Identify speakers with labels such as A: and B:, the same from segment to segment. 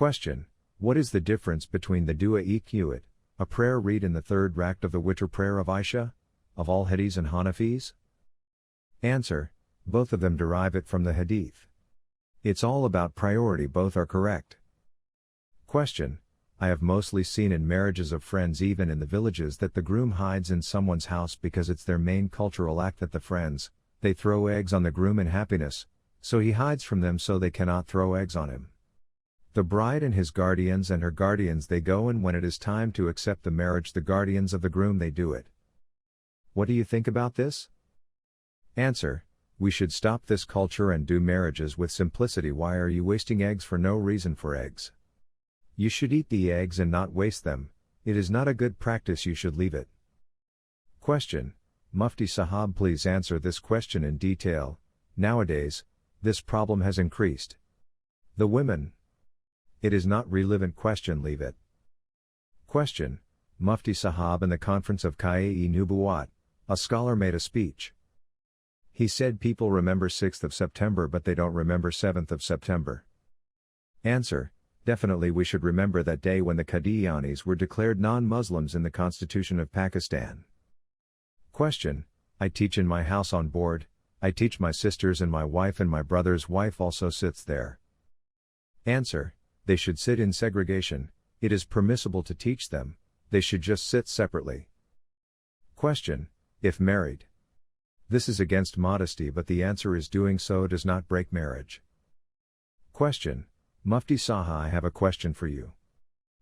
A: Question. What is the difference between the Dua-e-Qunuut, a prayer read in the third rakat of the Witr prayer of Aisha, of all Hadiths and Hanafis? Answer. Both of them derive it from the Hadith. It's all about priority, both are correct. Question. I have mostly seen in marriages of friends, even in the villages, that the groom hides in someone's house because it's their main cultural act, that the friends, they throw eggs on the groom in happiness, so he hides from them so they cannot throw eggs on him. The bride and his guardians and her guardians, they go, and when it is time to accept the marriage, the guardians of the groom, they do it. What do you think about this? Answer. We should stop this culture and do marriages with simplicity. Why are you wasting eggs for no reason for eggs? You should eat the eggs and not waste them. It is not a good practice, you should leave it. Question. Mufti Sahab, please answer this question in detail. Nowadays, this problem has increased. The women. It is not relevant question, leave it. Question. Mufti Sahab, in the conference of Qae-e-Nubuwat, a scholar made a speech. He said people remember 6th of September but they don't remember 7th of September. Answer. Definitely we should remember that day when the Qadianis were declared non-Muslims in the Constitution of Pakistan. Question. I teach in my house on board, I teach my sisters and my wife, and my brother's wife also sits there. Answer. They should sit in segregation, it is permissible to teach them, they should just sit separately. Question. If married. This is against modesty, but the answer is doing so does not break marriage. Question. Mufti Saha, I have a question for you.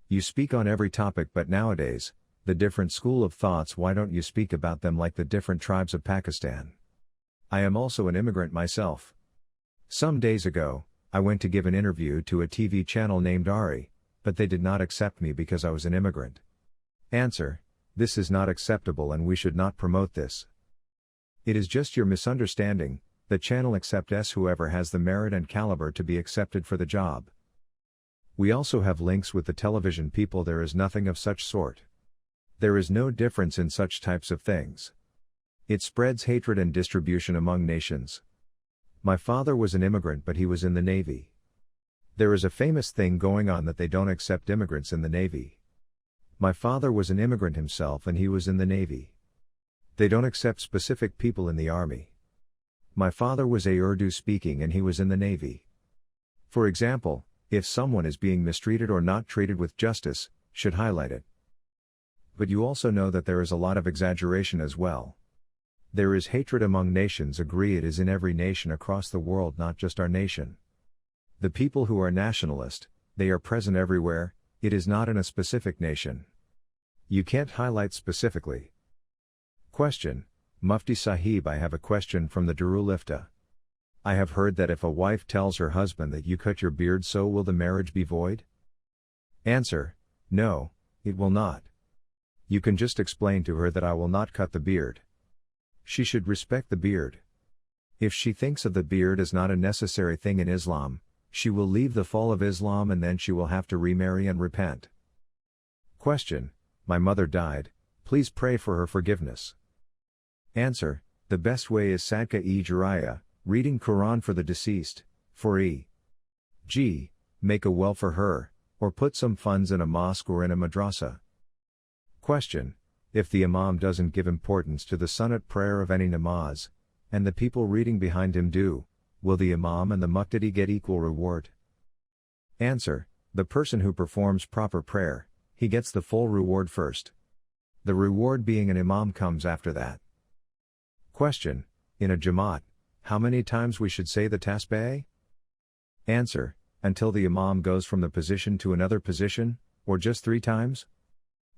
A: You speak on every topic, but nowadays, the different school of thoughts, why don't you speak about them like the different tribes of Pakistan? I am also an immigrant myself. Some days ago, I went to give an interview to a TV channel named Ari, but they did not accept me because I was an immigrant. Answer. This is not acceptable and we should not promote this. It is just your misunderstanding. The channel accepts whoever has the merit and caliber to be accepted for the job. We also have links with the television people. There is nothing of such sort. There is no difference in such types of things. It spreads hatred and distribution among nations. My father was an immigrant, but he was in the Navy. There is a famous thing going on that they don't accept immigrants in the Navy. My father was an immigrant himself and he was in the Navy. They don't accept specific people in the Army. My father was Urdu speaking and he was in the Navy. For example, if someone is being mistreated or not treated with justice, should highlight it. But you also know that there is a lot of exaggeration as well. There is hatred among nations, agree, it is in every nation across the world, not just our nation. The people who are nationalist, they are present everywhere, it is not in a specific nation. You can't highlight specifically. Question. Mufti Sahib, I have a question from the Darul Ifta. I have heard that if a wife tells her husband that you cut your beard, so will the marriage be void? Answer. No, it will not. You can just explain to her that I will not cut the beard. She should respect the beard. If she thinks of the beard as not a necessary thing in Islam, she will leave the fall of Islam and then she will have to remarry and repent. Question. My mother died, please pray for her forgiveness. Answer. The best way is Sadqa-e-Jariyah, reading Quran for the deceased, for e.g., make a well for her, or put some funds in a mosque or in a madrasa. Question. If the Imam doesn't give importance to the Sunnat prayer of any namaz, and the people reading behind him do, will the Imam and the Muqtadi get equal reward? Answer. The person who performs proper prayer, he gets the full reward first. The reward being an Imam comes after that. Question. In a Jamaat, how many times we should say the tasbih? Answer. Until the Imam goes from the position to another position, or just 3 times?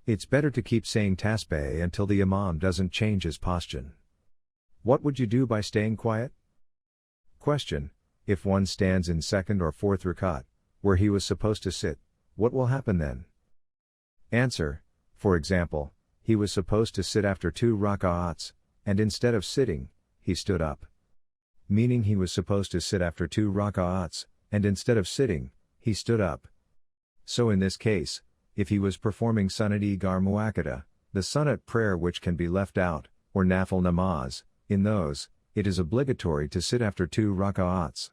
A: It's better to keep saying tasbih until the Imam doesn't change his posture. What would you do by staying quiet? Question. If one stands in 2nd or 4th rakat, where he was supposed to sit, what will happen then? Answer. For example, he was supposed to sit after 2 rak'ats, and instead of sitting, he stood up. Meaning he was supposed to sit after 2 rak'ats, and instead of sitting, he stood up. So in this case, if he was performing Sunnat-e-Gar Muakkada, the Sunnat prayer which can be left out, or Nafil namaz, in those, it is obligatory to sit after 2 rak'ats.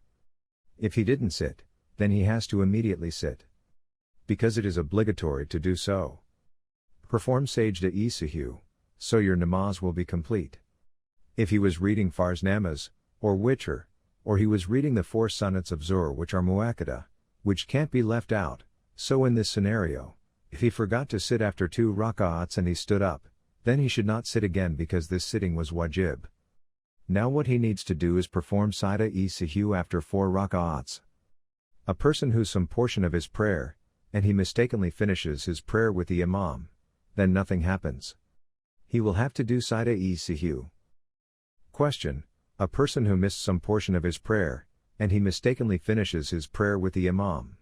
A: If he didn't sit, then he has to immediately sit. because it is obligatory to do so. Perform sajda-e-sahwi, so your namaz will be complete. If he was reading Farz namaz, or witr, or he was reading the 4 sunnats of Zuhr which are muakkada, which can't be left out, so in this scenario, if he forgot to sit after 2 rak'ats and he stood up, then he should not sit again because this sitting was wajib. Now what he needs to do is perform sajda-e-sahwi after 4 rak'ats. A person who's some portion of his prayer, and he mistakenly finishes his prayer with the imam, then nothing happens. He will have to do sajda-e-sahwi. Question: a person who missed some portion of his prayer, and he mistakenly finishes his prayer with the imam.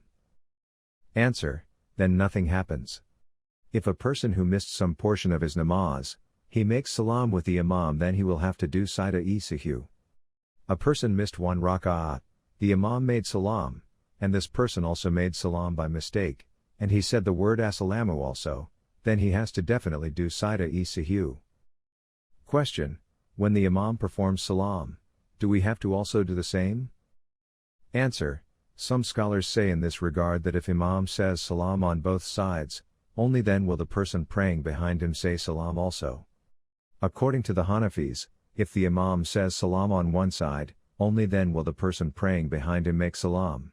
A: Answer: then nothing happens. If a person who missed some portion of his namaz, he makes salam with the imam, then he will have to do sajda-e-sahwi. A person missed 1 rak'at, the imam made salam, and this person also made salam by mistake, and he said the word assalamu also, then he has to definitely do sajda-e-sahwi. Question: when the imam performs salam, do we have to also do the same? Answer: some scholars say in this regard that if imam says salam on both sides, only then will the person praying behind him say salam also. According to the Hanafis, if the imam says salam on one side, only then will the person praying behind him make salam.